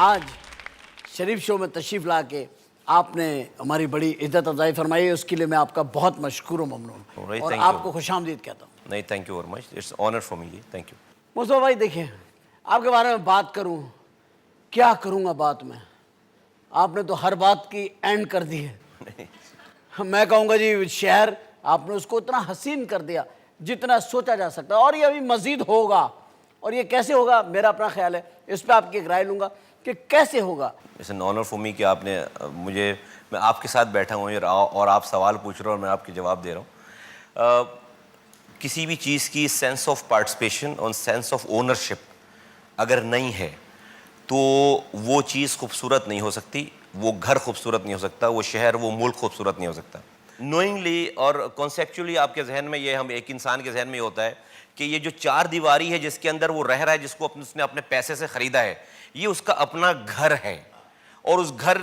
آج شریف شو میں تشریف لا کے آپ نے ہماری بڑی عزت افزائی فرمائی ہے، اس کے لیے میں آپ کا بہت مشکور و ممنون اور آپ کو خوش آمدید کہتا ہوں. نہیں thank you very much, it's honour for me. Thank you. Mustafa بھائی دیکھیں، آپ کے بارے میں بات کروں، کیا کروں گا بات میں؟ آپ نے تو ہر بات کی اینڈ کر دی ہے. میں کہوں گا جی شہر آپ نے اس کو اتنا حسین کر دیا جتنا سوچا جا سکتا ہے، اور یہ ابھی مزید ہوگا. اور یہ کیسے ہوگا میرا اپنا خیال ہے، اس پہ آپ کی ایک رائے لوں گا کہ کیسے ہوگا. It's an honour for me کہ آپ نے مجھے، میں آپ کے ساتھ بیٹھا ہوں اور آپ سوال پوچھ رہے ہو اور میں آپ کے جواب دے رہا ہوں. کسی بھی چیز کی سینس آف پارٹیسپیشن اور سینس آف اونرشپ اگر نہیں ہے تو وہ چیز خوبصورت نہیں ہو سکتی، وہ گھر خوبصورت نہیں ہو سکتا، وہ شہر، وہ ملک خوبصورت نہیں ہو سکتا. نوئنگلی اور کانسیپچولی آپ کے ذہن میں یہ، ہم ایک انسان کے ذہن میں یہ ہوتا ہے کہ یہ جو چار دیواری ہے جس کے اندر وہ رہ رہا ہے، جس کو اس نے اپنے پیسے سے خریدا ہے، یہ اس کا اپنا گھر ہے، اور اس گھر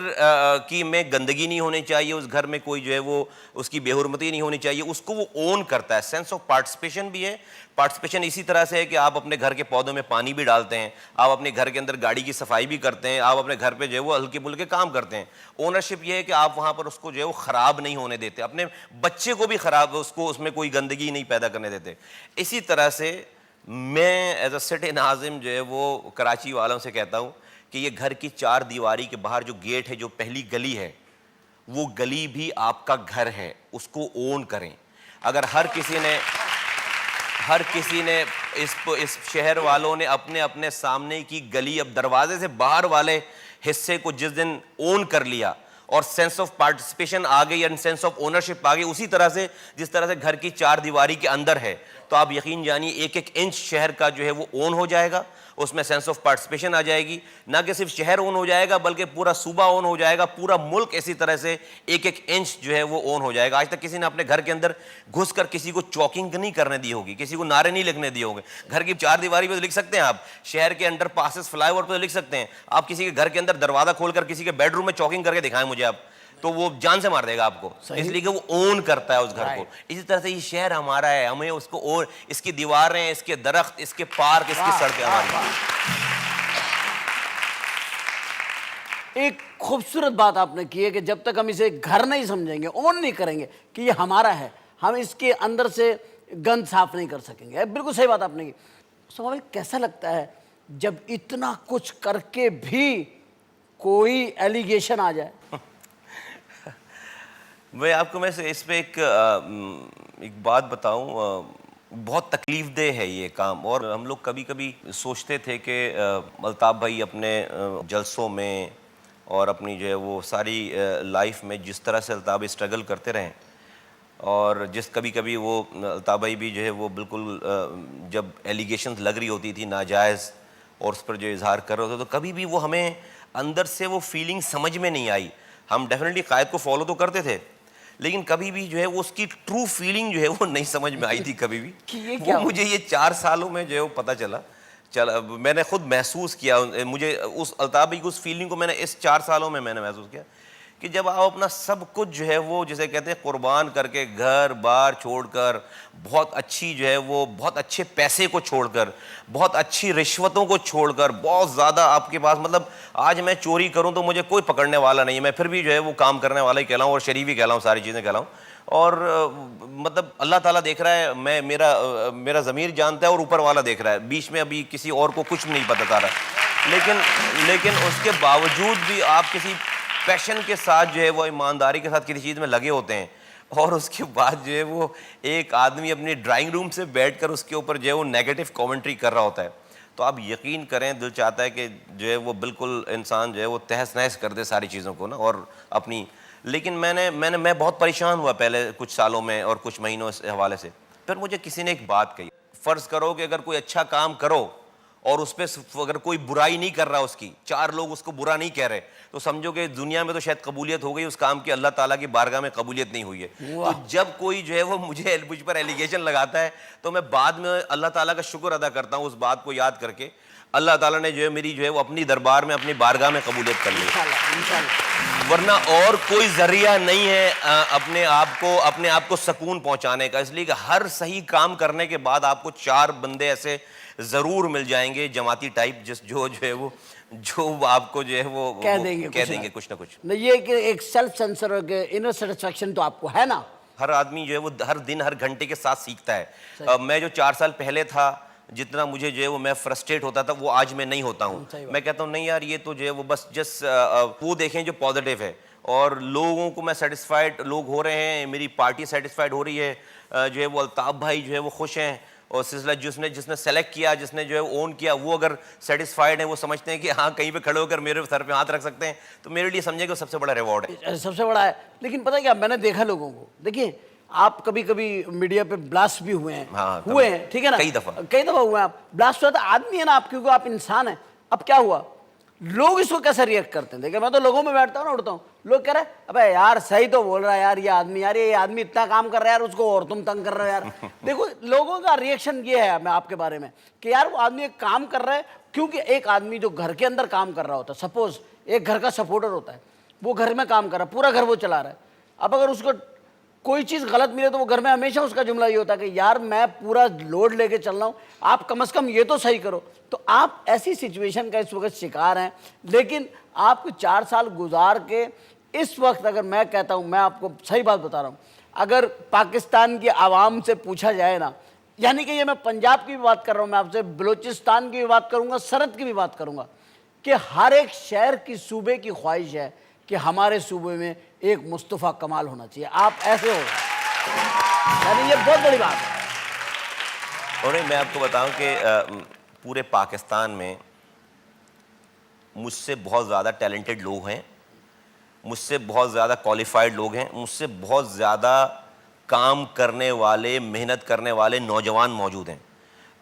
کی میں گندگی نہیں ہونی چاہیے، اس گھر میں کوئی جو ہے وہ اس کی بے حرمتی نہیں ہونی چاہیے، اس کو وہ اون کرتا ہے. سینس آف پارٹیسپیشن بھی ہے. پارٹیسپیشن اسی طرح سے ہے کہ آپ اپنے گھر کے پودوں میں پانی بھی ڈالتے ہیں، آپ اپنے گھر کے اندر گاڑی کی صفائی بھی کرتے ہیں، آپ اپنے گھر پہ جو ہے وہ ہلکے پھلکے کام کرتے ہیں. اونرشپ یہ ہے کہ آپ وہاں پر اس کو جو ہے وہ خراب نہیں ہونے دیتے، اپنے بچے کو بھی خراب، اس میں کوئی گندگی نہیں پیدا کرنے دیتے. اسی طرح سے میں ایز اے سٹی ناظم جو ہے وہ کراچی والوں سے کہتا ہوں کہ یہ گھر کی چار دیواری کے باہر جو گیٹ ہے، جو پہلی گلی ہے، وہ گلی بھی آپ کا گھر ہے، اس کو اون کریں. اگر ہر کسی نے اس شہر والوں نے اپنے اپنے سامنے کی گلی، اب دروازے سے باہر والے حصے کو جس دن اون کر لیا اور سینس آف پارٹیسپیشن آ گئی یا سینس آف اونرشپ آ گئی، اسی طرح سے جس طرح سے گھر کی چار دیواری کے اندر ہے، تو آپ یقین جانیے ایک ایک انچ شہر کا جو ہے وہ اون ہو جائے گا، اس میں سینس آف پارٹیسپیشن آ جائے گی. نہ کہ صرف شہر اون ہو جائے گا بلکہ پورا صوبہ اون ہو جائے گا، پورا ملک اسی طرح سے ایک ایک انچ جو ہے وہ اون ہو جائے گا. آج تک کسی نے اپنے گھر کے اندر گھس کر کسی کو چاکنگ نہیں کرنے دی ہوگی، کسی کو نعرے نہیں لکھنے دیے ہوں گے. گھر کی چار دیواری پہ تو لکھ سکتے ہیں آپ، شہر کے انڈر پاسز فلائی اوور پہ تو لکھ سکتے ہیں. آپ کسی کے گھر کے اندر دروازہ کھول کر کسی کے بیڈ روم میں چاکنگ کر کے دکھائیں مجھے آپ، تو وہ جان سے مار دے گا آپ کو، اس لیے کہ وہ اون کرتا ہے اس گھر کو. اسی طرح سے یہ شہر ہمارا ہے، ہمیں اس کو اور اس کی دیواریں، اس کے درخت، اس کے پارک، اس کی سڑکیں ہماری. ایک خوبصورت بات آپ نے کی ہے کہ جب تک ہم اسے گھر نہیں سمجھیں گے، اون نہیں کریں گے کہ یہ ہمارا ہے، ہم اس کے اندر سے گند صاف نہیں کر سکیں گے. بالکل صحیح بات آپ نے کی. سوال کیسا لگتا ہے جب اتنا کچھ کر کے بھی کوئی ایلیگیشن آ جائے؟ میں آپ کو اس پہ ایک بات بتاؤں، بہت تکلیف دہ ہے یہ کام. اور ہم لوگ کبھی کبھی سوچتے تھے کہ الطاف بھائی اپنے جلسوں میں اور اپنی جو ہے وہ ساری لائف میں جس طرح سے الطاف بھائی اسٹرگل کرتے رہیں، اور کبھی کبھی وہ الطاف بھائی بھی جو ہے وہ بالکل جب ایلیگیشنز لگ رہی ہوتی تھی ناجائز اور اس پر جو اظہار کر رہے ہوتے، تو کبھی بھی وہ ہمیں اندر سے وہ فیلنگ سمجھ میں نہیں آئی. ہم ڈیفینیٹلی قائد کو فالو تو کرتے تھے، لیکن کبھی بھی جو ہے وہ اس کی ٹرو فیلنگ جو ہے وہ نہیں سمجھ میں آئی تھی کبھی بھی. وہ مجھے یہ 4 سالوں میں جو ہے وہ پتہ چلا، میں نے خود محسوس کیا، مجھے اس الطاف بھائی کی اس فیلنگ کو میں نے اس 4 سالوں میں نے محسوس کیا کہ جب آپ اپنا سب کچھ جو ہے وہ جسے کہتے ہیں قربان کر کے، گھر بار چھوڑ کر، بہت اچھی جو ہے وہ بہت اچھے پیسے کو چھوڑ کر، بہت اچھی رشوتوں کو چھوڑ کر، بہت زیادہ آپ کے پاس، مطلب آج میں چوری کروں تو مجھے کوئی پکڑنے والا نہیں ہے، میں پھر بھی جو ہے وہ کام کرنے والا ہی کہلاؤں اور شریف ہی کہلاؤں، ساری چیزیں کہلاؤں. اور مطلب اللہ تعالیٰ دیکھ رہا ہے، میرا ضمیر جانتا ہے اور اوپر والا دیکھ رہا ہے، بیچ میں ابھی کسی اور کو کچھ نہیں پتہ چل رہا. لیکن اس کے باوجود بھی آپ کسی پیشن کے ساتھ جو ہے وہ ایمانداری کے ساتھ کسی چیز میں لگے ہوتے ہیں، اور اس کے بعد جو ہے وہ ایک آدمی اپنی ڈرائنگ روم سے بیٹھ کر اس کے اوپر جو ہے وہ نیگیٹو کامنٹری کر رہا ہوتا ہے، تو آپ یقین کریں دل چاہتا ہے کہ جو ہے وہ بالکل انسان جو ہے وہ تہس نہس کر دے ساری چیزوں کو نا، اور اپنی. لیکن میں بہت پریشان ہوا پہلے کچھ سالوں میں اور کچھ مہینوں اس حوالے سے. پھر مجھے کسی نے ایک بات کہی، فرض کرو کہ اگر کوئی اچھا کام کرو اور اس پہ اگر کوئی برائی نہیں کر رہا، اس کی 4 لوگ اس کو برا نہیں کہہ رہے، تو سمجھو کہ دنیا میں تو شاید قبولیت ہو گئی اس کام کی، اللہ تعالیٰ کی بارگاہ میں قبولیت نہیں ہوئی ہے. تو جب کوئی جو ہے وہ مجھ پر ایلیگیشن لگاتا ہے تو میں بعد میں اللہ تعالیٰ کا شکر ادا کرتا ہوں اس بات کو یاد کر کے، اللہ تعالیٰ نے جو ہے میری جو ہے وہ اپنی دربار میں، اپنی بارگاہ میں قبولیت کر لی، ورنہ اور کوئی ذریعہ نہیں ہے اپنے آپ کو سکون پہنچانے کا. اس لیے کہ ہر صحیح کام کرنے کے بعد آپ کو 4 بندے ایسے ضرور مل جائیں گے جماعتی ٹائپ، جو ہے وہ جو آپ کو جو ہے وہ کہہ دیں گے کچھ نہ کچھ. نہیں، یہ کہ ایک سیلف سینسر اور انر سیٹسفیکشن تو آپ کو ہے نا. ہر آدمی جو ہے وہ ہر دن ہر گھنٹے کے ساتھ سیکھتا ہے. میں جو 4 سال پہلے تھا جتنا مجھے جو ہے وہ میں فرسٹریٹ ہوتا تھا وہ آج میں نہیں ہوتا ہوں. میں کہتا ہوں نہیں یار یہ تو جو ہے وہ بس وہ دیکھیں جو پازیٹیو ہے, اور لوگوں کو میں سیٹسفائیڈ لوگ ہو رہے ہیں, میری پارٹی سیٹسفائیڈ ہو رہی ہے, جو ہے وہ الطاف بھائی جو ہے وہ خوش ہیں, اور سلسلہ جس نے سلیکٹ کیا, جس نے جو ہے اون کیا, وہ اگر سیٹسفائیڈ ہیں, وہ سمجھتے ہیں کہ ہاں کہیں پہ کھڑے ہو کر میرے سر پہ ہاتھ رکھ سکتے ہیں, تو میرے لیے سمجھے کہ وہ سب سے بڑا ریوارڈ ہے. سب سے بڑا ہے. لیکن پتہ کیا, میں نے دیکھا لوگوں کو, دیکھیے آپ کبھی کبھی میڈیا پہ بلاسٹ بھی ہوئے ہیں, ٹھیک ہے نا, کئی دفعہ ہوئے ہیں آپ بلاسٹ ہوئے. آدمی ہے نا آپ, کیونکہ آپ انسان ہیں. اب کیا ہوا, لوگ اس کو کیسے ریئیکٹ کرتے ہیں. دیکھیں میں تو لوگوں میں بیٹھتا ہوں نا, اٹھتا ہوں, لوگ کہہ رہے ہیں ابے یار صحیح تو بول رہا ہے یار, یہ آدمی اتنا کام کر رہا ہے یار, اس کو اور تم تنگ کر رہے ہو یار. دیکھو لوگوں کا ریئیکشن یہ ہے میں آپ کے بارے میں کہ یار وہ آدمی ایک کام کر رہا ہے, کیونکہ ایک آدمی جو گھر کے اندر کام کر رہا ہوتا ہے, سپوز ایک گھر کا سپورٹر ہوتا ہے, وہ گھر میں کام کر رہا ہے, پورا گھر وہ چلا رہا ہے. اب اگر اس کو کوئی چیز غلط ملے تو وہ گھر میں ہمیشہ اس کا جملہ یہ ہوتا ہے کہ یار میں پورا لوڈ لے کے چل رہا ہوں, آپ کم از کم یہ تو صحیح کرو. تو آپ ایسی سچویشن کا اس وقت شکار ہیں. لیکن آپ کو 4 سال گزار کے اس وقت اگر میں کہتا ہوں, میں آپ کو صحیح بات بتا رہا ہوں, اگر پاکستان کی عوام سے پوچھا جائے نا, یعنی کہ یہ میں پنجاب کی بھی بات کر رہا ہوں, میں آپ سے بلوچستان کی بھی بات کروں گا, سرحد کی بھی بات کروں گا, کہ ہر ایک شہر کی صوبے کی خواہش ہے کہ ہمارے صوبے میں ایک مصطفیٰ کمال ہونا چاہیے. آپ ایسے ہو, یعنی یہ بہت بڑی بات ہے. اور میں آپ کو بتاؤں کہ پورے پاکستان میں مجھ سے بہت زیادہ ٹیلنٹڈ لوگ ہیں, مجھ سے بہت زیادہ کوالیفائڈ لوگ ہیں, مجھ سے بہت زیادہ کام کرنے والے, محنت کرنے والے نوجوان موجود ہیں.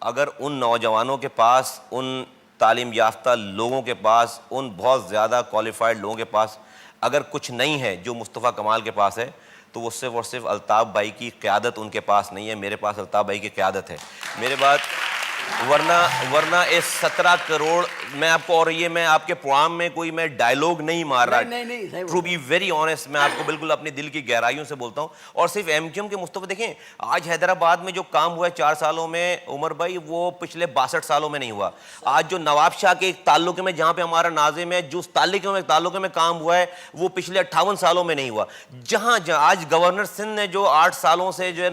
اگر ان نوجوانوں کے پاس, ان تعلیم یافتہ لوگوں کے پاس, ان بہت زیادہ کوالیفائڈ لوگوں کے پاس اگر کچھ نہیں ہے جو مصطفیٰ کمال کے پاس ہے, تو وہ صرف اور صرف الطاف بھائی کی قیادت ان کے پاس نہیں ہے, میرے پاس الطاف بھائی کی قیادت ہے. میرے بات ورنہ اس 17 کروڑ میں آپ کو, اور یہ میں آپ کے پروگرام میں کوئی میں ڈائلوگ نہیں مار رہا, ٹو بی ویری آنیسٹ, میں آپ کو بالکل اپنی دل کی گہرائیوں سے بولتا ہوں. اور صرف ایم کیو ایم کے مصطفیٰ دیکھیں, آج حیدرآباد میں جو کام ہوا ہے 4 سالوں میں عمر بھائی, وہ پچھلے 62 سالوں میں نہیں ہوا. آج جو نواب شاہ کے ایک تعلق میں جہاں پہ ہمارا ناظم ہے, جو تعلق میں کام ہوا ہے, وہ پچھلے 58 سالوں میں نہیں ہوا. جہاں آج گورنر سندھ نے جو 8 سالوں سے جو ہے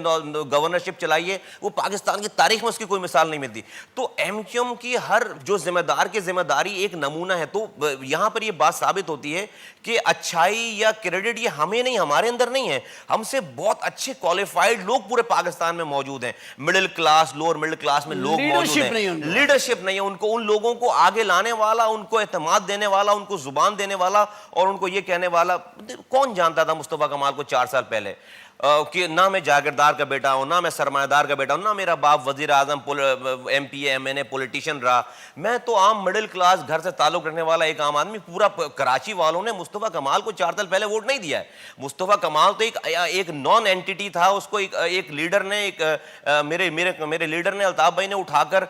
گورنرشپ چلائی ہے, وہ پاکستان کی تاریخ میں اس کی کوئی مثال نہیں ملتی. تو ایم کیو ایم کی ہر جو ذمہ دار کی ذمہ داری ایک نمونہ ہے. تو یہاں پر یہ بات ثابت ہوتی ہے کہ اچھائی یا کریڈٹ یہ ہمیں نہیں, ہمارے اندر نہیں ہے, ہم سے بہت اچھے کوالیفائڈ لوگ پورے پاکستان میں موجود ہیں. Middle class, lower middle class میں لوگ موجود ہیں, لیڈرشپ نہیں ہے ان کو, ان لوگوں کو آگے لانے والا, ان کو اعتماد دینے والا, ان کو زبان دینے والا, اور ان کو یہ کہنے والا. کون جانتا تھا مصطفیٰ کمال کو 4 سال پہلے کہ نہ میں جاگیردار کا بیٹا ہوں, نہ میں سرمایہ دار کا بیٹا ہوں, نہ میرا باپ وزیر اعظم, ایم پی ایم این اے پولیٹیشن رہا, میں تو عام مڈل کلاس گھر سے تعلق رکھنے والا ایک عام آدمی. پورا کراچی والوں نے مصطفیٰ کمال کو 4 سال پہلے ووٹ نہیں دیا ہے. مصطفیٰ کمال تو ایک نان اینٹی تھا, اس کو ایک لیڈر نے, میرے لیڈر نے, الطاف بھائی نے اٹھا کر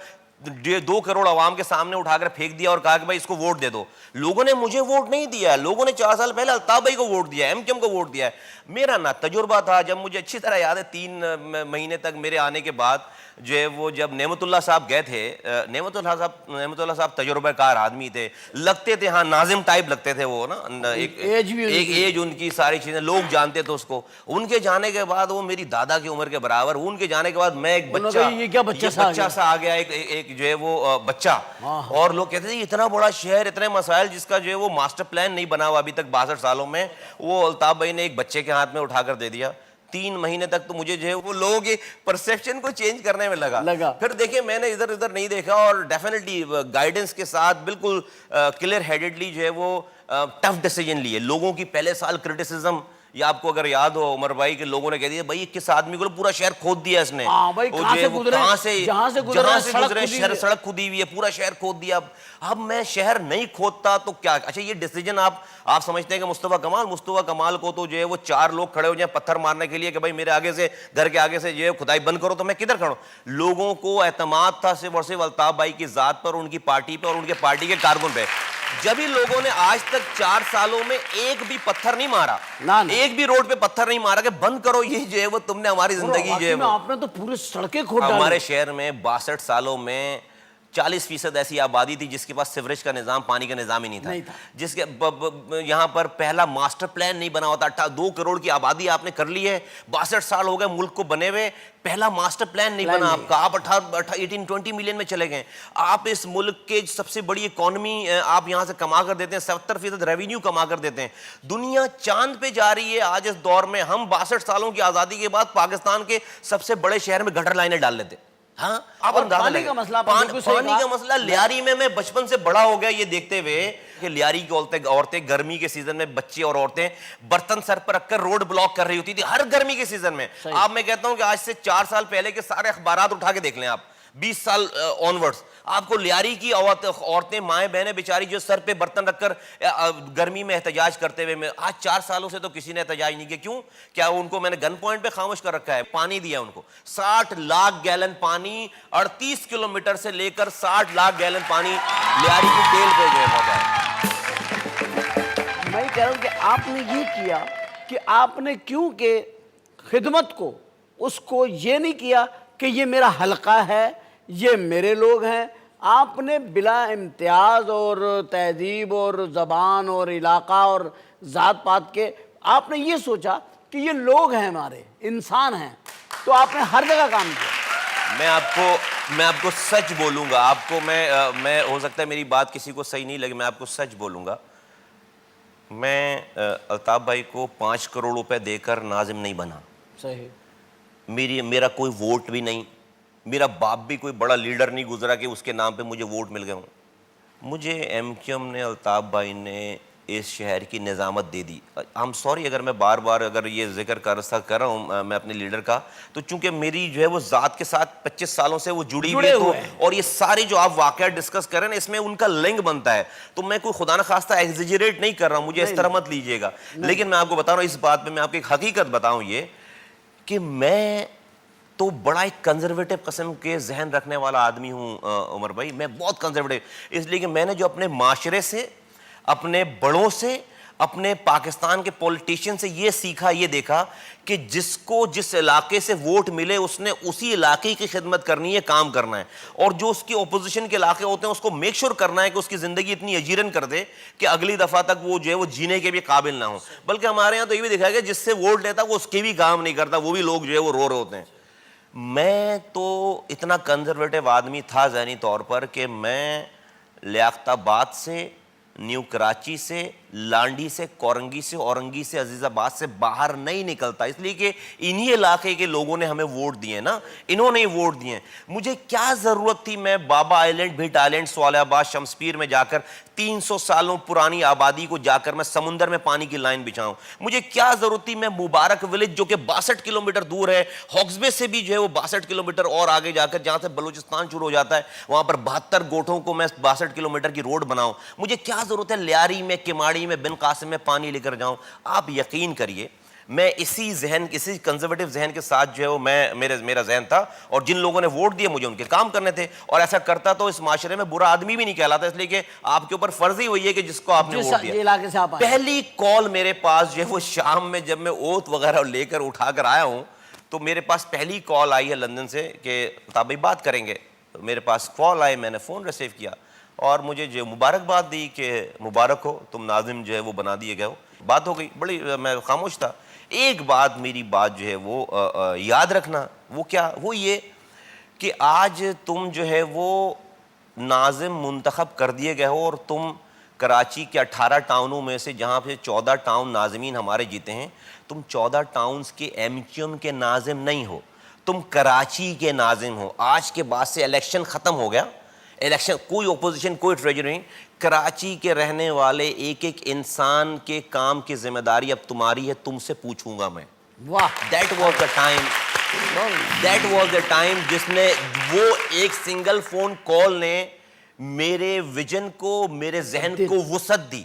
2 کروڑ عوام کے سامنے اٹھا کر پھینک دیا اور کہا کہ بھائی اس کو ووٹ دے دو. لوگوں نے مجھے ووٹ نہیں دیا, لوگوں نے 4 سال پہلے الطاف بھائی کو ووٹ دیا, ایم کیو ایم کو ووٹ دیا ہے. میرا نہ تجربہ تھا, جب مجھے اچھی طرح یاد ہے 3 مہینے تک میرے آنے کے بعد جو ہے وہ جب نعمت اللہ صاحب گئے تھے, نعمت اللہ صاحب تجربہ کار آدمی تھے, لگتے تھے ہاں ناظم ٹائپ لگتے تھے وہ نا, ایک ایج ان کی, ساری چیزیں لوگ جانتے تھے اس کو. ان کے جانے کے بعد وہ میری دادا کی عمر کے برابر, ان کے جانے کے بعد میں ایک بچہ سا آ گیا, ایک جو ہے وہ بچہ. اور لوگ کہتے تھے اتنا بڑا شہر, اتنے مسائل, جس کا جو ہے وہ ماسٹر پلان نہیں بنا ہوا ابھی تک 62 سالوں میں, وہ الطاف بھائی نے ایک بچے کے ہاتھ میں اٹھا کر دے دیا. 3 مہینے تک تو مجھے جو ہے وہ لوگوں کے پرسیپشن کو چینج کرنے میں لگا. پھر دیکھیں میں نے ادھر نہیں دیکھا, اور ڈیفینیٹلی گائیڈنس کے ساتھ بالکل کلیئر ہیڈڈلی جو ہے وہ ٹف ڈیسیجن لیے. لوگوں کی پہلے سال کرٹیسزم, یا آپ کو اگر یاد ہو عمر بھائی کے, لوگوں نے کہہ دیا بھائی کس آدمی کو پورا شہر کھود دیا اس نے, جہاں سے گزرے سڑک کھودی ہوئی ہے, پورا شہر کھود دیا. اب میں شہر نہیں کھودتا تو کیا. اچھا یہ ڈیسیجن آپ سمجھتے ہیں کہ مصطفیٰ کمال کو تو جو ہے وہ 4 لوگ کھڑے ہو جائیں پتھر مارنے کے لیے کہ بھائی میرے آگے سے, گھر کے آگے سے جو ہے کھدائی بند کرو, تو میں کدھر کھڑوں. لوگوں کو اعتماد تھا صرف اور صرف الطاف بھائی کی ذات پر, ان کی پارٹی پہ, اور ان کے پارٹی کے کارکن پہ. جب ہی لوگوں نے آج تک 4 سالوں میں ایک بھی پتھر نہیں مارا, ایک بھی روڈ پہ پتھر نہیں مارا کہ بند کرو یہ جو ہے وہ تم نے ہماری زندگی جو ہے, آپ نے تو پورے سڑکیں کھود ڈالی. ہمارے شہر میں 62 سالوں میں 40% ایسی آبادی تھی جس کے پاس سیوریج کا نظام، پانی کا نظام ہی نہیں نہیں تھا، تھا۔ جس کے یہاں پر پہلا ماسٹر پلان نہیں بنا ہوتا۔ 2 کروڑ کی آبادی آپ نے کر لی ہے، 62 سال ہو گئے ملک کو بنے ہوئے، پہلا ماسٹر پلان نہیں بنا آپ کا، آپ 18-20 ملین میں چلے گئے۔ آپ اس ملک کے سب سے بڑی اکانومی آپ یہاں سے کما کر دیتے ہیں، 70% ریونیو کما کر دیتے ہیں، دنیا چاند پہ جا رہی ہے آج اس دور میں۔ ہم 62 سالوں کی آزادی کے بعد پاکستان کے سب سے بڑے شہر میں گٹر لائنیں ڈال لیتے ہیں۔ ہاں آپ اندازہ پانی لگائیں، کا مسئلہ آپ نے بالکل صحیح پانی کہا۔ کا مسئلہ لیاری میں بچپن سے بڑا ہو گیا یہ دیکھتے ہوئے کہ لیاری کی عورتیں گرمی کے سیزن میں، بچے اور عورتیں برتن سر پر رکھ کر روڈ بلاک کر رہی ہوتی تھی ہر گرمی کے سیزن میں۔ آپ میں کہتا ہوں کہ آج سے 4 سال پہلے کے سارے اخبارات اٹھا کے دیکھ لیں آپ، 20 سال آنورڈز، آپ کو لیاری کی عورتیں، مائیں بہنیں بیچاری جو سر پہ برتن رکھ کر گرمی میں احتجاج کرتے ہوئے، آج 4 سالوں سے تو کسی نے احتجاج نہیں کیا۔ کیوں؟ کیا ان کو میں نے گن پوائنٹ پہ خاموش کر رکھا ہے؟ پانی دیا ان کو 60 لاکھ گیلن پانی، 38 کلومیٹر سے لے کر 60 لاکھ گیلن پانی لیاری کی ٹیل پہ جو ہے پہنچا ہے۔ میں کہہ رہا ہوں کہ آپ نے یہ کیا کہ آپ نے کیوں کہ خدمت کو، اس کو یہ نہیں کیا کہ یہ میرا حلقہ ہے، یہ میرے لوگ ہیں۔ آپ نے بلا امتیاز اور تہذیب اور زبان اور علاقہ اور ذات پات کے، آپ نے یہ سوچا کہ یہ لوگ ہیں، ہمارے انسان ہیں، تو آپ نے ہر جگہ کام کیا۔ میں آپ کو سچ بولوں گا، آپ کو میں ہو سکتا ہے میری بات کسی کو صحیح نہیں لگے، میں آپ کو سچ بولوں گا، میں الطاف بھائی کو 5 کروڑ روپے دے کر ناظم نہیں بنا، صحیح، میرا کوئی ووٹ بھی نہیں، میرا باپ بھی کوئی بڑا لیڈر نہیں گزرا کہ اس کے نام پہ مجھے ووٹ مل گئے ہوں۔ مجھے ایم کیو ایم نے، الطاف بھائی نے اس شہر کی نظامت دے دی۔ I'm sorry اگر میں بار بار اگر یہ ذکر کر رہا ہوں میں اپنے لیڈر کا، تو چونکہ میری جو ہے وہ ذات کے ساتھ 25 سالوں سے وہ جڑی ہوئی ہے، تو اور یہ سارے جو آپ واقعات ڈسکس کر رہے ہیں اس میں ان کا لنک بنتا ہے، تو میں کوئی خدا نخواستہ ایگزیجریٹ نہیں کر رہا ہوں، مجھے اس طرح مت لیجئے گا۔ لیکن میں آپ کو بتا رہا ہوں اس بات میں آپ کو ایک حقیقت بتاؤں، یہ کہ میں تو بڑا ایک کنزرویٹو قسم کے ذہن رکھنے والا آدمی ہوں عمر بھائی، میں بہت کنزرویٹو، اس لیے کہ میں نے جو اپنے معاشرے سے، اپنے بڑوں سے، اپنے پاکستان کے پولیٹیشین سے یہ سیکھا، یہ دیکھا کہ جس کو جس علاقے سے ووٹ ملے اس نے اسی علاقے کی خدمت کرنی ہے، کام کرنا ہے، اور جو اس کی اپوزیشن کے علاقے ہوتے ہیں اس کو میک شور کرنا ہے کہ اس کی زندگی اتنی اجیرن کر دے کہ اگلی دفعہ تک وہ جو ہے وہ جینے کے بھی قابل نہ ہو۔ بلکہ ہمارے ہاں تو یہ بھی دکھایا گیا جس سے ووٹ لیتا وہ اس کے بھی کام نہیں کرتا، وہ بھی لوگ جو ہے وہ رو رہے ہوتے ہیں۔ میں تو اتنا کنزرویٹو آدمی تھا ذہنی طور پر کہ میں لیاقت آباد سے، نیو کراچی سے، لانڈی سے، کورنگی سے، اورنگی سے، عزیز آباد سے باہر نہیں نکلتا، اس لیے کہ انہی علاقے کے لوگوں نے ہمیں ووٹ دیے نا، انہوں نے ووٹ دیے۔ مجھے کیا ضرورت تھی میں بابا آئیلینڈ، بھٹ آئیلینڈ، سوالہ آباد، شمس پیر میں جا کر 300 سالوں پرانی آبادی کو جا کر میں سمندر میں پانی کی لائن بچھاؤں؟ مجھے کیا ضرورت تھی میں مبارک ولیج جو کہ 62 کلومیٹر دور ہے، ہاکسبے سے بھی جو ہے وہ 62 کلومیٹر اور آگے جا کر جہاں سے بلوچستان شروع ہو جاتا ہے، وہاں پر 72 گوٹھوں کو میں 62 کلومیٹر کی روڈ بناؤں؟ مجھے کیا ضرورت ہے لیاری میں، کماڑی میں، بن قاسم میں پانی لے کر جاؤں؟ آپ یقین کریے میں اسی کنزرویٹو ذہن کے ساتھ جو ہے وہ میرا ذہن تھا، اور جن لوگوں نے ووٹ دیے مجھے ان کے کام کرنے تھے، اور ایسا کرتا تو اس معاشرے میں برا آدمی بھی نہیں کہلاتا، اس لیے کہ آپ کے اوپر فرض ہی ہوئی ہے کہ جس کو آپ نے ووٹ دیا۔ پہلی کال میرے پاس جو ہے وہ شام میں جب میں اوت وغیرہ لے کر اٹھا کر آیا ہوں تو میرے پاس پہلی کال آئی ہے لندن سے کہ الطاف بھائی بات کریں گے۔ میرے پاس کال آئی، میں نے فون ریسیو کیا اور مجھے جو مبارکباد دی کہ مبارک ہو تم ناظم جو ہے وہ بنا دیے گئے ہو۔ بات ہو گئی، بڑی میں خاموش تھا۔ ایک بات میری بات جو ہے وہ یاد رکھنا، وہ کیا؟ وہ یہ کہ آج تم جو ہے وہ ناظم منتخب کر دیے گئے ہو، اور تم کراچی کے 18 ٹاؤنوں میں سے جہاں پہ 14 ٹاؤن ناظمین ہمارے جیتے ہیں، تم 14 ٹاؤنز کے ایم کیو ایم کے ناظم نہیں ہو، تم کراچی کے ناظم ہو۔ آج کے بعد سے الیکشن ختم ہو گیا، الیکشن کوئی اپوزیشن، کوئی ٹریجری نہیں، کراچی کے رہنے والے ایک ایک انسان کے کام کی ذمہ داری اب تمہاری ہے، تم سے پوچھوں گا میں۔ That was the time جس نے وہ ایک سنگل فون کال نے میرے ویژن کو، میرے ذہن کو وسعت دی،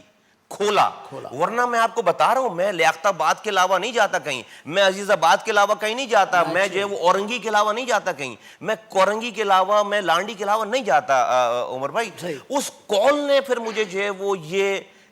کھولا۔ ورنہ میں آپ کو بتا رہا ہوں میں لیاقت آباد کے علاوہ نہیں جاتا کہیں، میں عزیز آباد کے علاوہ کہیں نہیں جاتا، میں جو ہے وہ اورنگی کے علاوہ نہیں جاتا کہیں، میں کورنگی کے علاوہ، میں لانڈی کے علاوہ نہیں جاتا عمر بھائی۔ اس کال نے پھر مجھے جو ہے وہ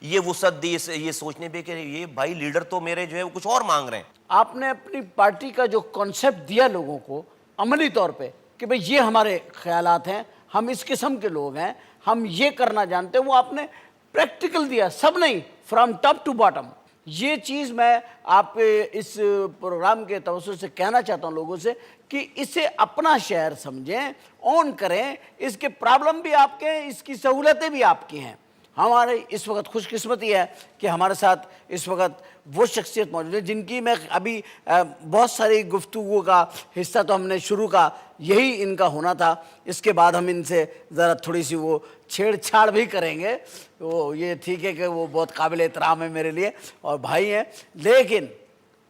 یہ وسعت دی، یہ سوچنے پہ کہ یہ بھائی لیڈر تو میرے جو ہے وہ کچھ اور مانگ رہے ہیں۔ آپ نے اپنی پارٹی کا جو کانسیپٹ دیا لوگوں کو عملی طور پہ کہ بھئی یہ ہمارے خیالات ہیں، ہم اس قسم کے لوگ ہیں, ہم یہ کرنا جانتے ہیں. وہ آپ نے پریکٹیکل دیا, سب نہیں, فرام ٹاپ ٹو باٹم. یہ چیز میں آپ اس پروگرام کے توسط سے کہنا چاہتا ہوں لوگوں سے کہ اسے اپنا شہر سمجھیں, آن کریں. اس کے پرابلم بھی آپ کے ہیں, اس کی سہولتیں بھی آپ کی ہیں. ہمارے اس وقت خوش قسمتی ہے کہ ہمارے ساتھ اس وقت وہ شخصیت موجود ہے جن کی میں ابھی بہت ساری گفتگو کا حصہ تو ہم نے شروع کا یہی ان کا ہونا تھا. اس کے بعد ہم ان سے ذرا تھوڑی سی وہ چھیڑ چھاڑ بھی کریں گے. وہ یہ ٹھیک ہے کہ وہ بہت قابل احترام ہے میرے لیے اور بھائی ہیں, لیکن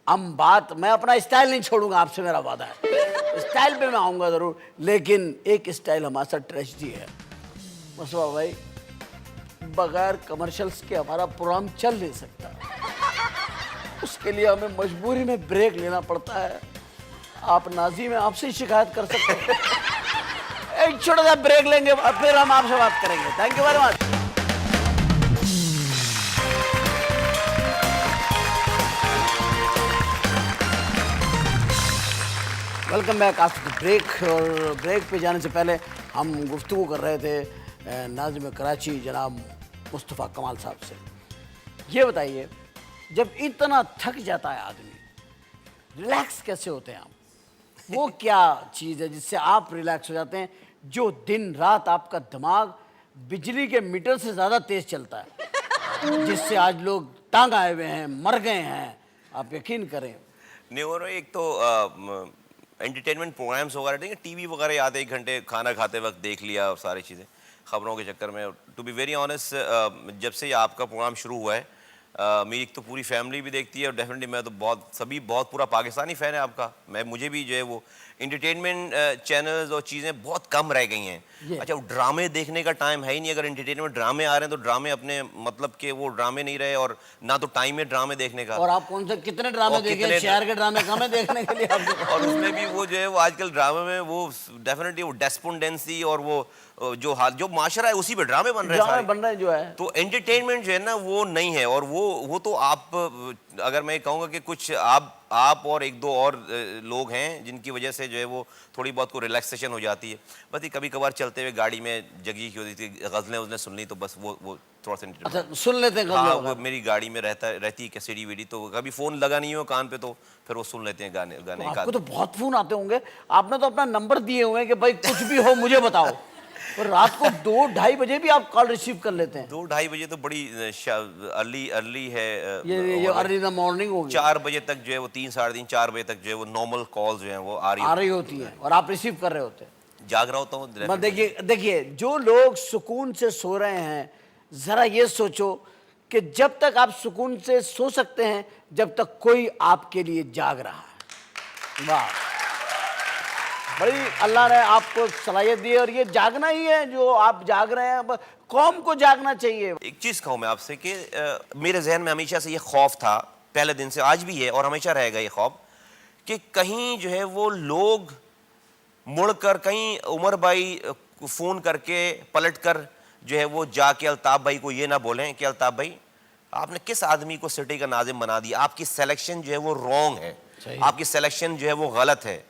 میں اپنا اسٹائل نہیں چھوڑوں گا, آپ سے میرا وعدہ ہے. اسٹائل پہ میں آؤں گا ضرور, لیکن ایک اسٹائل ہمارے ساتھ ٹریجڈی ہے. مصطفیٰ بھائی, بغیر کمرشلز کے ہمارا پروگرام چل نہیں سکتا. اس کے لیے ہمیں مجبوری میں بریک لینا پڑتا ہے. آپ ناظرین میں آپ سے شکایت کر سکتے ہیں. ایک چھوٹا سا بریک لیں گے اور پھر ہم آپ سے بات کریں گے. Thank you very much. Welcome back after break. اور بریک پہ جانے سے پہلے ہم گفتگو کر رہے تھے ناظم کراچی جناب مصطفیٰ کمال صاحب سے. یہ بتائیے, جب اتنا تھک جاتا ہے آدمی, ریلیکس کیسے ہوتے ہیں آپ؟ وہ کیا چیز ہے جس سے آپ ریلیکس ہو جاتے ہیں, جو دن رات آپ کا دماغ بجلی کے میٹر سے زیادہ تیز چلتا ہے, جس سے آج لوگ ٹانگ آئے ہوئے ہیں, مر گئے ہیں, آپ یقین کریں. نہیں, اور ایک تو انٹرٹینمنٹ پروگرامس وغیرہ دیکھیں, ٹی وی وغیرہ آتے 1 گھنٹے کھانا کھاتے وقت دیکھ لیا اور ساری چیزیں خبروں کے چکر میں. ٹو بی ویری آنیسٹ, جب سے یہ آپ کا پروگرام شروع ہوا ہے میری ایک تو پوری فیملی بھی دیکھتی ہے, اور ڈیفینیٹلی میں تو بہت پورا پاکستانی فین ہے آپ کا. مجھے بھی جو ہے وہ انٹرٹینمنٹ چینلز اور چیزیں بہت کم رہ گئی ہیں. اچھا, وہ ڈرامے دیکھنے کا ٹائم ہے ہی نہیں. اگر انٹرٹینمنٹ ڈرامے آ رہے ہیں تو ڈرامے اپنے مطلب کہ وہ ڈرامے نہیں رہے, اور نہ تو ٹائم ہے ڈرامے دیکھنے کا. اور آپ کون سے کتنے ڈرامے دیکھیں, شہر کے ڈرامے کم ہیں دیکھنے کے لیے آپ. اور اس میں بھی وہ جو ہے وہ آج کل ڈرامے میں وہ ڈیفینیٹلی وہ ڈیسپونڈنسی اور وہ جو معاشرہ ہے اسی پہ ڈرامے بن رہے ہیں جو ہے. تو انٹرٹینمنٹ جو ہے نا وہ نہیں ہے. اور وہ تو آپ, اگر میں کہوں گا کہ کچھ آپ اور 1-2 اور لوگ ہیں جن کی وجہ سے جو ہے وہ تھوڑی بہت کو ریلیکسیشن ہو جاتی ہے. بس یہ کبھی کبھار چلتے ہوئے گاڑی میں جگی کی ہوتی تھی, غزلیں سن لی تو بس وہ تھوڑا سا. اچھا, سن لیتے ہیں ہاں, غزلیں. وہ میری گاڑی میں رہتی ہے کیسیڈی ویڈی, تو کبھی فون لگا نہیں ہو کان پہ تو پھر وہ سن لیتے ہیں گانے. آپ کو تو بہت فون آتے ہوں گے. آپ نے تو اپنا نمبر دیے ہوئے ہیں کہ بھائی کچھ بھی ہو مجھے بتاؤ, اور رات کو 2-2:30 بجے بھی آپ کال ریسیو کر لیتے ہیں. 2-2:30 بجے تو بڑی ارلی ہے. یہ ارلی دا مارننگ ہوگی. 4 بجے تک جو ہے وہ 3-3:30-4 بجے تک جو ہے وہ نارمل کالز جو ہیں وہ آ رہی ہوتی ہیں, اور آپ ریسیو کر رہے ہوتے ہیں. جاگ رہا ہوتا ہوں. دیکھیے, جو لوگ سکون سے سو رہے ہیں, ذرا یہ سوچو کہ جب تک آپ سکون سے سو سکتے ہیں جب تک کوئی آپ کے لیے جاگ رہا ہے. واہ, بڑی اللہ نے آپ کو صلاحیت دی ہے, اور یہ جاگنا ہی ہے جو آپ جاگ رہے ہیں. قوم کو جاگنا چاہیے. ایک چیز کہوں میں آپ سے کہ میرے ذہن میں ہمیشہ سے یہ خوف تھا, پہلے دن سے, آج بھی ہے اور ہمیشہ رہے گا یہ خوف, کہ کہیں جو ہے وہ لوگ مڑ کر کہیں عمر بھائی فون کر کے پلٹ کر جو ہے وہ جا کے الطاف بھائی کو یہ نہ بولیں کہ الطاف بھائی آپ نے کس آدمی کو سٹی کا ناظم بنا دیا, آپ کی سلیکشن جو ہے وہ رانگ ہے, آپ کی سلیکشن جو ہے وہ غلط ہے.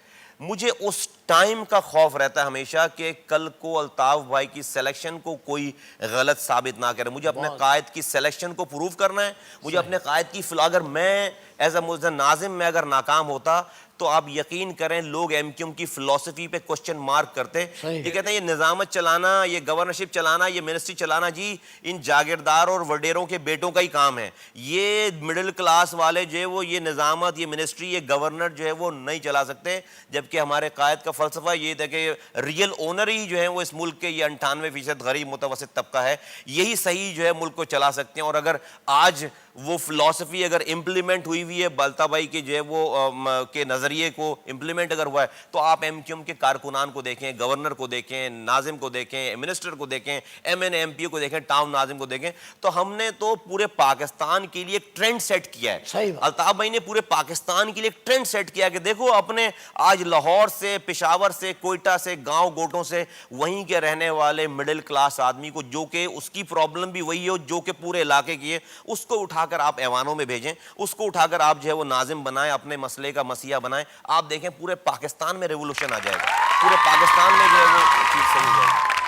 مجھے اس ٹائم کا خوف رہتا ہے ہمیشہ کہ کل کو الطاف بھائی کی سلیکشن کو کوئی غلط ثابت نہ کرے. مجھے اپنے قائد کی سلیکشن کو پروو کرنا ہے. مجھے اپنے قائد کی اگر میں ایز اے ناظم میں اگر ناکام ہوتا تو آپ یقین کریں لوگ ایم کیو ایم کی فلسفی پہ کوسچن مارک کرتے. یہ کہتے ہیں یہ نظامت چلانا, یہ گورنرشپ چلانا, یہ منسٹری چلانا جی ان جاگیردار اور وڈیروں کے بیٹوں کا ہی کام ہے. یہ مڈل کلاس والے جو ہے وہ یہ نظامت, یہ منسٹری, یہ گورنر جو ہے وہ نہیں چلا سکتے. جبکہ ہمارے قائد کا فلسفہ یہ تھا کہ ریئل اونر ہی جو ہے وہ اس ملک کے یہ 98% غریب متوسط طبقہ ہے, یہی صحیح جو ہے ملک کو چلا سکتے ہیں. اور اگر آج وہ فلسفی اگر امپلیمنٹ ہوئی ہے الطاف بھائی کے جو ہے وہ کے نظریے کو امپلیمنٹ اگر ہوا ہے, تو آپ ایم کیو ایم کے کارکنان کو دیکھیں, گورنر کو دیکھیں, ناظم کو دیکھیں, منسٹر کو دیکھیں, ایم این ایم پی کو دیکھیں, ٹاؤن ناظم کو دیکھیں. تو ہم نے تو پورے پاکستان کے لیے ایک ٹرینڈ سیٹ کیا ہے. الطاف بھائی نے پورے پاکستان کے لیے ایک ٹرینڈ سیٹ کیا کہ دیکھو اپنے آج لاہور سے, پشاور سے, کوئٹہ سے, گاؤں گوٹوں سے وہیں کے رہنے والے مڈل کلاس آدمی کو, جو کہ اس کی پرابلم بھی وہی ہو جو کہ پورے علاقے کی ہے, اس کو اٹھا کر آپ ایوانوں میں بھیجیں, اس کو اٹھا کر آپ جو ہے وہ ناظم بنائیں, اپنے مسئلے کا مسیحا بنائیں. آپ دیکھیں پورے پاکستان میں ریولوشن آ جائے گا, پورے پاکستان میں جو ہے وہ چیز صحیح ہو جائے گی.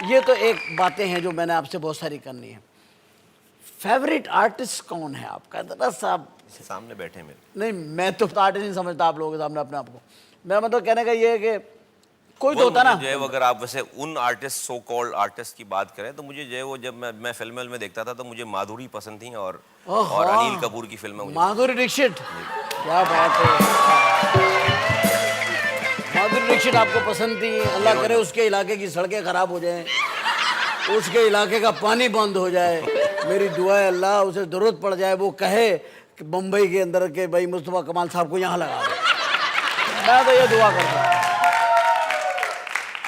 یہ تو ایک باتیں ہیں جو میں نے آپ سے بہت ساری کرنی ہے. فیوریٹ آرٹسٹ کون ہے آپ کا؟ ذرا صاحب سامنے بیٹھے میرے. نہیں میں تو آرٹسٹ نہیں سمجھتا آپ لوگوں کے سامنے اپنے آپ کو. میرا مطلب کہنے کا یہ ہے کہ کوئی تو ہوتا نا جو ہے وہ اگر آپ ویسے ان آرٹسٹ سو کالڈ آرٹسٹ کی بات کریں تو مجھے جو ہے وہ جب میں فلمیں میں دیکھتا تھا تو مجھے مادھوری پسند تھیں اور انیل کپور کی فلمیں مجھے. مادھوری ڈکشت، کیا بات ہے. مادھوری ڈکشت آپ کو پسند تھی. اللہ کرے اس کے علاقے کی سڑکیں خراب ہو جائیں، اس کے علاقے کا پانی بند ہو جائے. میری دعا ہے اللہ اسے ضرورت پڑ جائے وہ کہے کہ بمبئی کے اندر کہ بھائی مصطفیٰ کمال صاحب کو یہاں لگا دو. میں تو یہ دعا کرتا ہوں.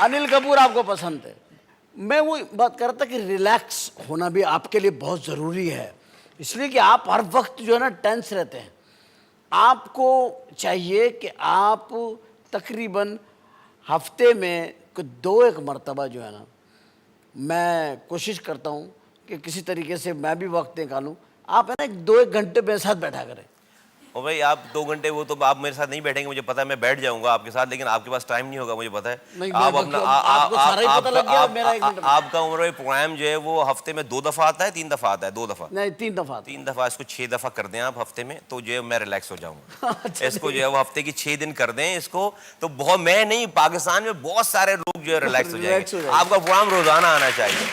انیل کپور آپ کو پسند ہے. میں وہ بات کر رہا تھا کہ ریلیکس ہونا بھی آپ کے لیے بہت ضروری ہے، اس لیے کہ آپ ہر وقت جو ہے نا ٹینس رہتے ہیں. آپ کو چاہیے کہ آپ تقریباً ہفتے میں 2-1 مرتبہ جو ہے نا، میں کوشش کرتا ہوں کہ کسی طریقے سے میں بھی وقت نکالوں. آپ ہے نا 2-1 گھنٹے میرے ساتھ بیٹھا کریں. اور بھائی آپ 2 گھنٹے وہ تو آپ میرے ساتھ نہیں بیٹھیں گے، مجھے پتا ہے میں بیٹھ جاؤں گا آپ کے ساتھ، لیکن آپ کے پاس ٹائم نہیں ہوگا مجھے پتا ہے. آپ اپنا آپ کا عمر پروگرام جو ہے وہ ہفتے میں 2 دفعہ آتا ہے 3 دفعہ آتا ہے؟ 2 دفعہ نہیں 3 دفعہ 3 دفعہ اس کو 6 دفعہ کر دیں آپ ہفتے میں تو جو ہے میں ریلیکس ہو جاؤں گا. اس کو جو ہے وہ ہفتے کی 6 دن کر دیں اس کو تو بہت، میں نہیں پاکستان میں بہت سارے لوگ جو ہے ریلیکس ہو جائیں گے. آپ کا پروگرام روزانہ آنا چاہیے،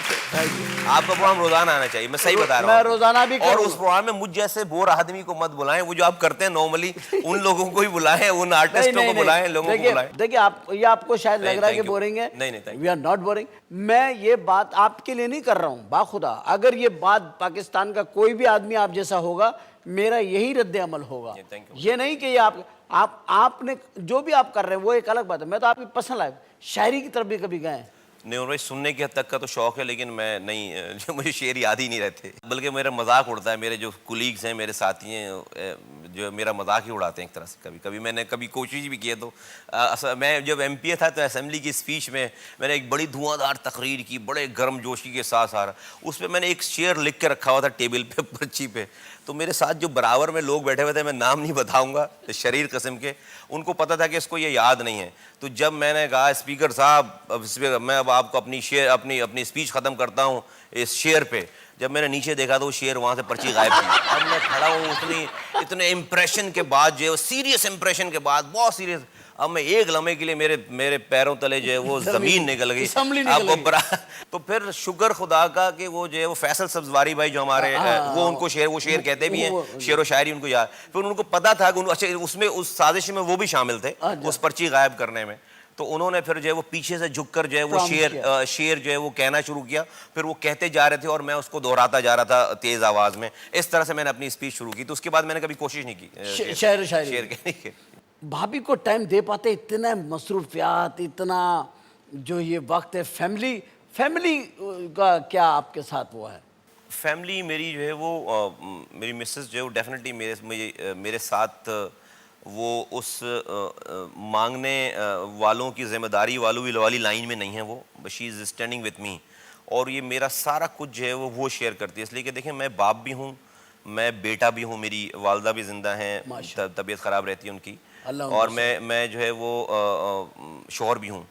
آپ کا پروگرام روزانہ آنا چاہیے. میں صحیح بتا رہا ہوں روزانہ بھی. اور اس پروگرام میں مجھ جیسے بور آدمی کو مت بلائیں، وہ جو آپ کرتے ہیں نارملی ان لوگوں کو ہی بلائیں، ان آرٹسٹوں کو بلائیں، لوگوں کو بلائیں. دیکھیں یہ آپ کو شاید لگ رہا ہے کہ بورنگ ہے. نہیں وی آر ناٹ بورنگ. میں یہ بات آپ کے لیے نہیں کر رہا ہوں. باخدا اگر یہ بات پاکستان کا کوئی بھی آدمی آپ جیسا ہوگا میرا یہی رد عمل ہوگا. یہ نہیں کہ یہ آپ نے جو بھی آپ کر رہے ہیں وہ ایک الگ بات ہے. میں تو آپ کی پسند لائف شاعری کی طرف بھی کبھی گئے ہیں؟ نہیں بھائی، سننے کے حد تک کا تو شوق ہے لیکن میں نہیں، مجھے شعر یاد ہی نہیں رہتے، بلکہ میرا مذاق اڑتا ہے. میرے جو کولیگز ہیں، میرے ساتھی ہیں، جو میرا مذاق ہی اڑاتے ہیں ایک طرح سے. کبھی کبھی میں نے کوشش بھی کی ہے تو میں جب ایم پی اے تھا تو اسمبلی کی اسپیچ میں نے ایک بڑی دھواں دار تقریر کی، بڑے گرم جوشی کے ساتھ سارا. اس پہ میں نے ایک شعر لکھ کے رکھا ہوا تھا ٹیبل پہ پرچی پہ. تو میرے ساتھ جو برابر میں لوگ بیٹھے ہوئے تھے، میں نام نہیں بتاؤں گا، شریر قسم کے، ان کو پتہ تھا کہ اس کو یہ یاد نہیں ہے. تو جب میں نے کہا اسپیکر صاحب میں اب آپ کو اپنی اسپیچ ختم کرتا ہوں اس شعر پہ، جب میں نے نیچے دیکھا تو وہ شعر وہاں سے پرچی غائب تھی. اب میں کھڑا ہوں اتنے امپریشن کے بعد، جو ہے سیریس امپریشن کے بعد، بہت سیریس. اب میں ایک لمحے کے لیے میرے پیروں تلے جو ہے وہ زمین نکل گئی. تو پھر شکر خدا کا کہ وہ جو ہے وہ فیصل سبزواری بھائی جو ہمارے وہ ان کو وہ شعر کہتے بھی ہیں، شعر و شاعری ان کو یاد. پھر ان کو پتا تھا کہ اچھا اس میں اس سازش میں وہ بھی شامل تھے اس پرچی غائب کرنے میں. تو انہوں نے پھر جو ہے وہ پیچھے سے جھک کر جو ہے وہ شعر جو ہے وہ کہنا شروع کیا. پھر وہ کہتے جا رہے تھے اور میں اس کو دہراتا جا رہا تھا تیز آواز میں. اس طرح سے میں نے اپنی اسپیچ شروع کی. تو اس کے بعد میں نے کبھی کوشش نہیں کی شعر کہنے کی. بھابھی کو ٹائم دے پاتے؟ اتنا مصروفیات، اتنا جو یہ وقت ہے فیملی کا کیا آپ کے ساتھ وہ ہے؟ فیملی میری جو ہے وہ میری مسز جو ہے وہ ڈیفینیٹلی میرے ساتھ وہ اس مانگنے والوں کی ذمہ داری والی لائن میں نہیں ہے. وہ شی از اسٹینڈنگ وتھ می اور یہ میرا سارا کچھ جو ہے وہ شیئر کرتی ہے. اس لیے کہ دیکھیں میں باپ بھی ہوں، میں بیٹا بھی ہوں، میری والدہ بھی زندہ ہیں، طبیعت خراب رہتی ہے ان کی، اور میں جو ہے وہ شوہر بھی ہوں.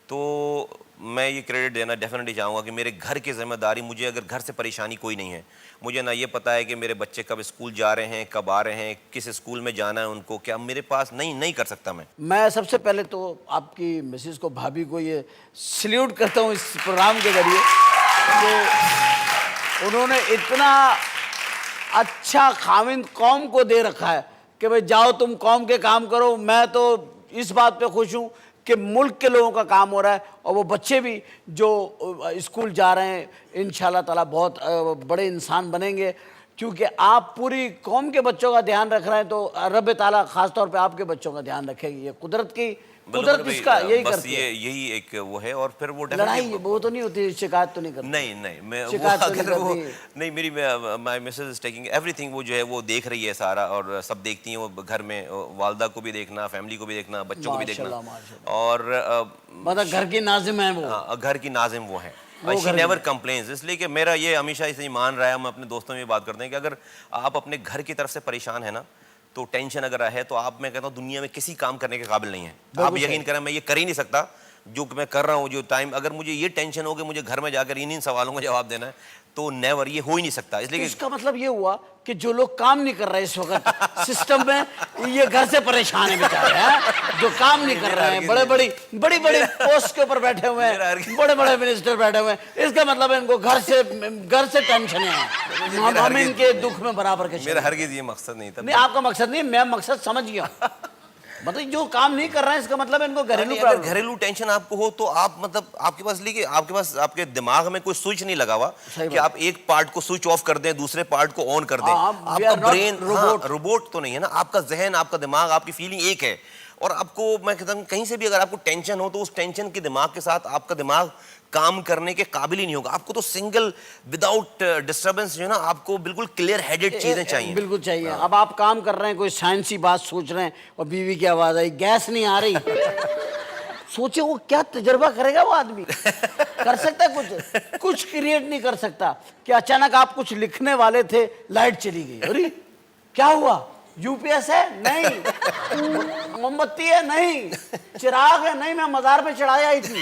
تو میں یہ کریڈٹ دینا ڈیفینیٹلی چاہوں گا کہ میرے گھر کی ذمہ داری، مجھے اگر گھر سے پریشانی کوئی نہیں ہے، مجھے نہ یہ پتہ ہے کہ میرے بچے کب اسکول جا رہے ہیں، کب آ رہے ہیں، کس اسکول میں جانا ہے ان کو، کیا میرے پاس نہیں کر سکتا. میں سب سے پہلے تو آپ کی مسز کو، بھابھی کو یہ سلیوٹ کرتا ہوں اس پروگرام کے ذریعے کہ انہوں نے اتنا اچھا خاوند قوم کو دے رکھا ہے کہ بھئی جاؤ تم قوم کے کام کرو. میں تو اس بات پہ خوش ہوں کہ ملک کے لوگوں کا کام ہو رہا ہے اور وہ بچے بھی جو اسکول جا رہے ہیں انشاءاللہ تعالیٰ بہت بڑے انسان بنیں گے، کیونکہ آپ پوری قوم کے بچوں کا دھیان رکھ رہے ہیں تو رب تعالیٰ خاص طور پہ آپ کے بچوں کا دھیان رکھے گی. یہ قدرت اس کا یہی کرتی ہے. یہی ایک وہ ہے. اور پھر وہ لڑائی وہ تو نہیں ہوتی، شکایت تو نہیں کرتی. نہیں میری مائی مسز از ٹیکنگ ایوری تھنگ. وہ جو ہے وہ دیکھ رہی ہے سارا اور سب دیکھتی ہیں وہ گھر میں، والدہ کو بھی دیکھنا، فیملی کو بھی دیکھنا، بچوں کو بھی دیکھنا. اور مطلب گھر کی ناظم ہیں وہ، گھر کی ناظم وہ ہیں. She never complains. اس لیے کہ میرا یہ ہمیشہ اسے مان رہا ہے، ہم اپنے دوستوں میں بات کرتے ہیں کہ اگر آپ اپنے گھر کی طرف سے پریشان ہیں نا تو ٹینشن اگر ہے تو آپ، میں کہتا ہوں دنیا میں کسی کام کرنے کے قابل نہیں ہے. آپ یقین کریں میں یہ کر ہی نہیں سکتا جو میں کر رہا ہوں جو ٹائم اگر مجھے یہ ٹینشن ہو کہ مجھے گھر میں جا کر انہیں سوالوں کا جواب دینا ہے تو نیور یہ ہو ہی نہیں سکتا. اس لیے اس کا مطلب یہ ہوا کہ جو لوگ کام نہیں کر رہے اس وقت سسٹم میں یہ گھر سے پریشان ہیں بیچارے ہیں جو کام نہیں کر رہے ہیں بڑی بڑی پوسٹ کے اوپر بیٹھے ہوئے ہیں بڑے بڑے منسٹر بیٹھے ہوئے ہیں اس کا مطلب ان کو گھر سے ٹینشنیں ہیں ہم ان کے دکھ میں برابر کے میرا ہرگز یہ مقصد نہیں تھا. نہیں آپ کا مقصد نہیں میں مقصد سمجھ گیا مطلب جو کام نہیں کر رہے ہیں اس کا مطلب ان کو گھریلو ٹینشن آپ کو ہو تو آپ مطلب آپ کے پاس لیکن آپ کے پاس آپ کے دماغ میں کوئی سوئچ نہیں لگا ہوا کہ آپ ایک پارٹ کو سوئچ آف کر دیں دوسرے پارٹ کو آن کر دیں. آپ کا برین روبوٹ تو نہیں ہے نا, آپ کا ذہن آپ کا دماغ آپ کی فیلنگ ایک ہے. اور آپ کو میں کہتا ہوں کہیں سے بھی اگر آپ کو ٹینشن ہو تو اس ٹینشن کے دماغ کے ساتھ آپ کا دماغ کام کرنے کے قابل ہی نہیں ہوگا. آپ کو تو سنگل وداؤٹ ڈسٹربنس جو ہے نا آپ کو بالکل کلیئر ہیڈڈ چیزیں چاہیے. بالکل چاہیے. اب آپ کام کر رہے ہیں کوئی سائنسی بات سوچ رہے ہیں اور بیوی کی آواز آئی گیس نہیں آ رہی سوچے وہ کیا تجربہ کرے گا وہ آدمی کر سکتا ہے کچھ کریٹ نہیں کر سکتا کہ اچانک آپ کچھ لکھنے والے تھے لائٹ چلی گئی ارے کیا ہوا یو پی ایس ہے نہیں موم بتی ہے نہیں چراغ ہے نہیں میں مزار پہ چڑھائی آئی تھی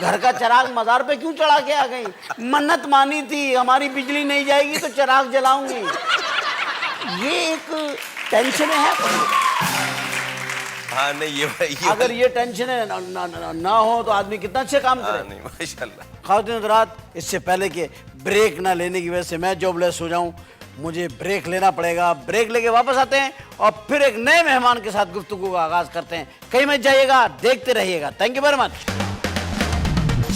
گھر کا چراغ مزار پہ کیوں چڑھا کے آ گئی منت مانی تھی ہماری بجلی نہیں جائے گی تو چراغ جلاؤں گی. یہ ایک ٹینشن ہے ہاں نہیں اگر یہ ٹینشن نہ ہو تو آدمی کتنا اچھے کام کرے. نہیں ماشاءاللہ. خواتین حضرات اس سے پہلے کہ بریک نہ لینے کی وجہ سے میں جاب لیس ہو جاؤں مجھے بریک لینا پڑے گا. بریک لے کے واپس آتے ہیں اور پھر ایک نئے مہمان کے ساتھ گفتگو کا آغاز کرتے ہیں. کہیں مت جائیے گا دیکھتے رہیے گا. Thank you very much.